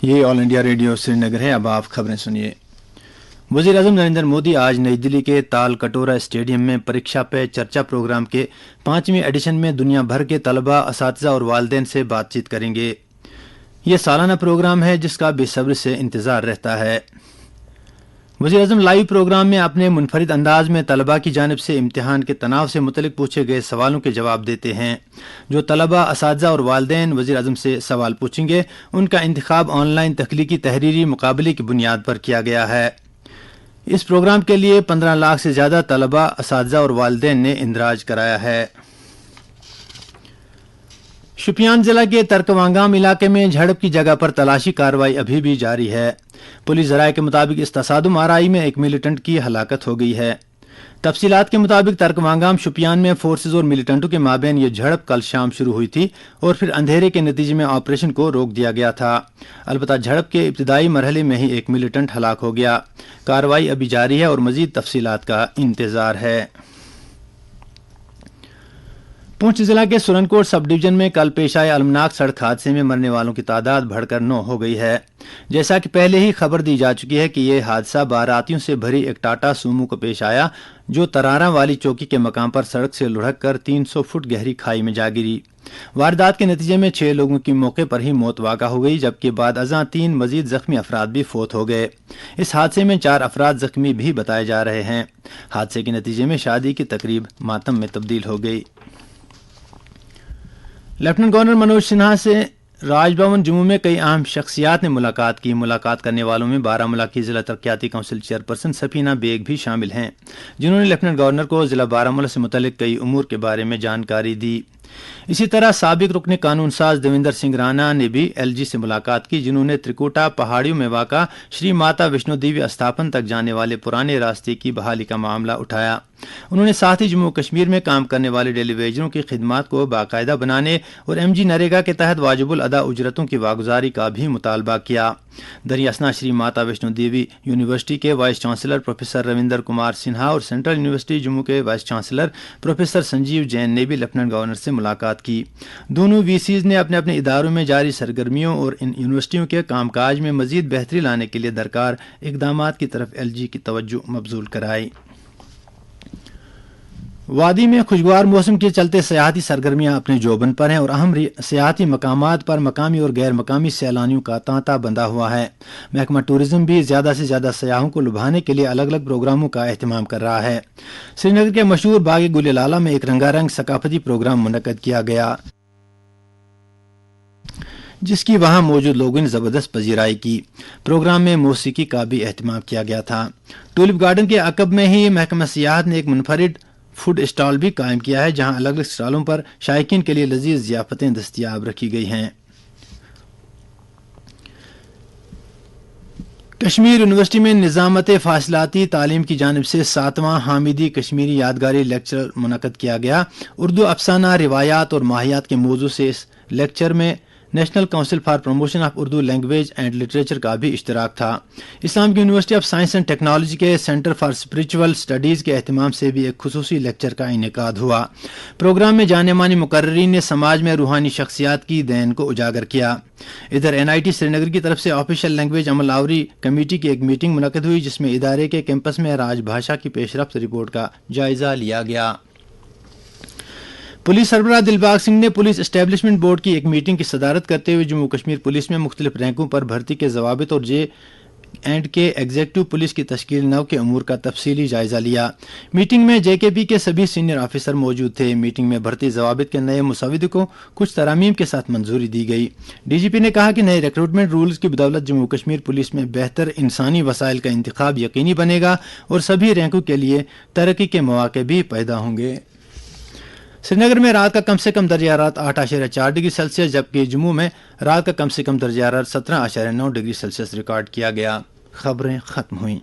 یہ آل India radio سری نگر ہے۔ اب آپ خبریں سنیے۔ وزیر اعظم نریندر مودی آج نئی دلی کے تال کٹورا اسٹیڈیم میں پریکشا پے چرچا پروگرام کے 5ویں ایڈیشن میں دنیا بھر کے طلباء، اساتذہ اور والدین سے بات چیت کریں گے۔ یہ سالانہ پروگرام ہے جس کا بے صبری سے انتظار رہتا ہے۔ وزیر اعظم لائیو پروگرام میں اپنے منفرد انداز میں طلباء کی جانب سے امتحان کے تناؤ سے متعلق پوچھے گئے سوالوں کے جواب دیتے ہیں۔ جو طلباء، اساتذہ اور والدین وزیر اعظم سے سوال پوچھیں گے ان کا انتخاب آن لائن تخلیقی تحریری مقابلے کی بنیاد پر کیا گیا ہے۔ اس پروگرام کے لیے 15 لاکھ سے زیادہ طلباء، اساتذہ اور والدین نے اندراج کرایا ہے۔ شوپیان ضلع کے ترکوانگام علاقے میں جھڑپ کی جگہ پر تلاشی کارروائی ابھی بھی جاری ہے۔ پولیس ذرائع کے مطابق اس تصادم آرائی میں ایک ملیٹنٹ کی ہلاکت ہو گئی ہے۔ تفصیلات کے مطابق ترکوانگام شوپیان میں فورسز اور ملیٹنٹوں کے مابین یہ جھڑپ کل شام شروع ہوئی تھی اور پھر اندھیرے کے نتیجے میں آپریشن کو روک دیا گیا تھا۔ البتہ جھڑپ کے ابتدائی مرحلے میں ہی ایک ملیٹنٹ ہلاک ہو گیا۔ کارروائی ابھی جاری ہے اور مزید تفصیلات کا انتظار ہے۔ پونچھ ضلع کے سورنکوٹ سب ڈویژن میں کل پیش آئے المناک سڑک حادثے میں مرنے والوں کی تعداد بڑھ کر 9 ہو گئی ہے۔ جیسا کہ پہلے ہی خبر دی جا چکی ہے کہ یہ حادثہ باراتیوں سے بھری ایک ٹاٹا سومو کو پیش آیا جو تراراں والی چوکی کے مقام پر سڑک سے لڑھک کر 300 فٹ گہری کھائی میں جا گری۔ واردات کے نتیجے میں 6 لوگوں کی موقع پر ہی موت واقع ہو گئی جبکہ بعد ازاں 3 مزید زخمی افراد بھی فوت ہو گئے۔ اس حادثے میں 4 افراد زخمی بھی بتائے جا رہے ہیں۔ حادثے کے نتیجے میں شادی کی تقریب ماتم میں تبدیل ہو گئی۔ لیفٹننٹ گورنر منوج سنہا سے راج بھون جموں میں کئی اہم شخصیات نے ملاقات کی۔ ملاقات کرنے والوں میں بارہمولہ کی ضلع ترقیاتی کونسل چیئرپرسن سفینہ بیگ بھی شامل ہیں جنہوں نے لیفٹننٹ گورنر کو ضلع بارہمولہ سے متعلق کئی امور کے بارے میں جانکاری دی۔ اسی طرح سابق رکن قانون ساز دیویندر سنگھ رانا نے بھی ایل جی سے ملاقات کی جنہوں نے ترکوٹا پہاڑیوں میں واقع شری ماتا ویشنو دیوی استھاپن تک جانے والے پرانے راستے کی بحالی کا معاملہ اٹھایا۔ انہوں نے ساتھ ہی جموں کشمیر میں کام کرنے والے ڈیلی ویجروں کی خدمات کو باقاعدہ بنانے اور ایم جی نریگا کے تحت واجب الادا اجرتوں کی واگزاری کا بھی مطالبہ کیا۔ دریں اثنا شری ماتا ویشنو دیوی یونیورسٹی کے vice chancellor professor Ravinder Kumar Sinha اور سینٹرل یونیورسٹی جموں کے vice chancellor professor Sanjeev Jain نے بھی لیفٹننٹ گورنر سے ملاقات کی۔ دونوں وی سیز نے اپنے اپنے اداروں میں جاری سرگرمیوں اور ان یونیورسٹیوں کے کام کاج میں مزید بہتری لانے کے لیے درکار اقدامات کی طرف ایل جی کی توجہ مبذول کرائی۔ وادی میں خوشگوار موسم کے چلتے سیاحتی سرگرمیاں اپنے جوبن پر ہیں اور اہم سیاحتی مقامات پر مقامی اور غیر مقامی سیلانیوں کا تانتا بندھا ہوا ہے۔ محکمہ ٹورزم بھی زیادہ سے زیادہ سیاحوں کو لبھانے کے لیے الگ الگ پروگراموں کا اہتمام کر رہا ہے۔ سری نگر کے مشہور باغ گل لالہ میں ایک رنگا رنگ ثقافتی پروگرام منعقد کیا گیا جس کی وہاں موجود لوگوں نے زبردست پذیرائی کی۔ پروگرام میں موسیقی کا بھی اہتمام کیا گیا تھا۔ ٹولپ گارڈن کے عقب میں ہی محکمہ سیاحت نے ایک منفرد فوڈ اسٹال بھی قائم کیا ہے جہاں الگ الگ اسٹالوں پر شائقین کے لیے لذیذ ضیافتیں دستیاب رکھی گئی ہیں۔ کشمیر یونیورسٹی میں نظامت فاصلاتی تعلیم کی جانب سے 7واں حامدی کشمیری یادگاری لیکچر منعقد کیا گیا۔ اردو افسانہ، روایات اور ماہیات کے موضوع سے اس لیکچر میں national council for promotion of Urdu language and literature کا بھی اشتراک تھا۔ Islamic university of science and technology کے سینٹر فار اسپریچول اسٹڈیز کے اہتمام سے بھی ایک خصوصی لیکچر کا انعقاد ہوا۔ پروگرام میں جانے مانی مقررین نے سماج میں روحانی شخصیات کی دین کو اجاگر کیا۔ ادھر این آئی ٹی سری نگر کی طرف سے آفیشیل لینگویج عمل آوری کمیٹی کی ایک میٹنگ منعقد ہوئی جس میں ادارے کے کیمپس میں راج بھاشا کی پیش رفت رپورٹ کا جائزہ لیا گیا۔ پولیس سربراہ دلباغ سنگھ نے پولیس اسٹیبلشمنٹ بورڈ کی ایک میٹنگ کی صدارت کرتے ہوئے جموں کشمیر پولیس میں مختلف رینکوں پر بھرتی کے ضوابط اور جے اینڈ کے ایگزیکٹو پولیس کی تشکیل نو کے امور کا تفصیلی جائزہ لیا۔ میٹنگ میں جے کے پی کے سبھی سینئر آفیسر موجود تھے۔ میٹنگ میں بھرتی ضوابط کے نئے مسودے کو کچھ ترامیم کے ساتھ منظوری دی گئی۔ ڈی جی پی نے کہا کہ نئے ریکروٹمنٹ رولز کی بدولت جموں کشمیر پولیس میں بہتر انسانی وسائل کا انتخاب یقینی بنے گا اور سبھی رینکوں کے لیے ترقی کے مواقع بھی پیدا ہوں گے۔ سری نگر میں رات کا کم سے کم درجہ حرارت 8.4 ڈگری سیلسیس جبکہ جموں میں رات کا کم سے کم درجہ حرارت 17.9 ڈگری سیلسیس ریکارڈ کیا گیا۔ خبریں ختم ہوئیں۔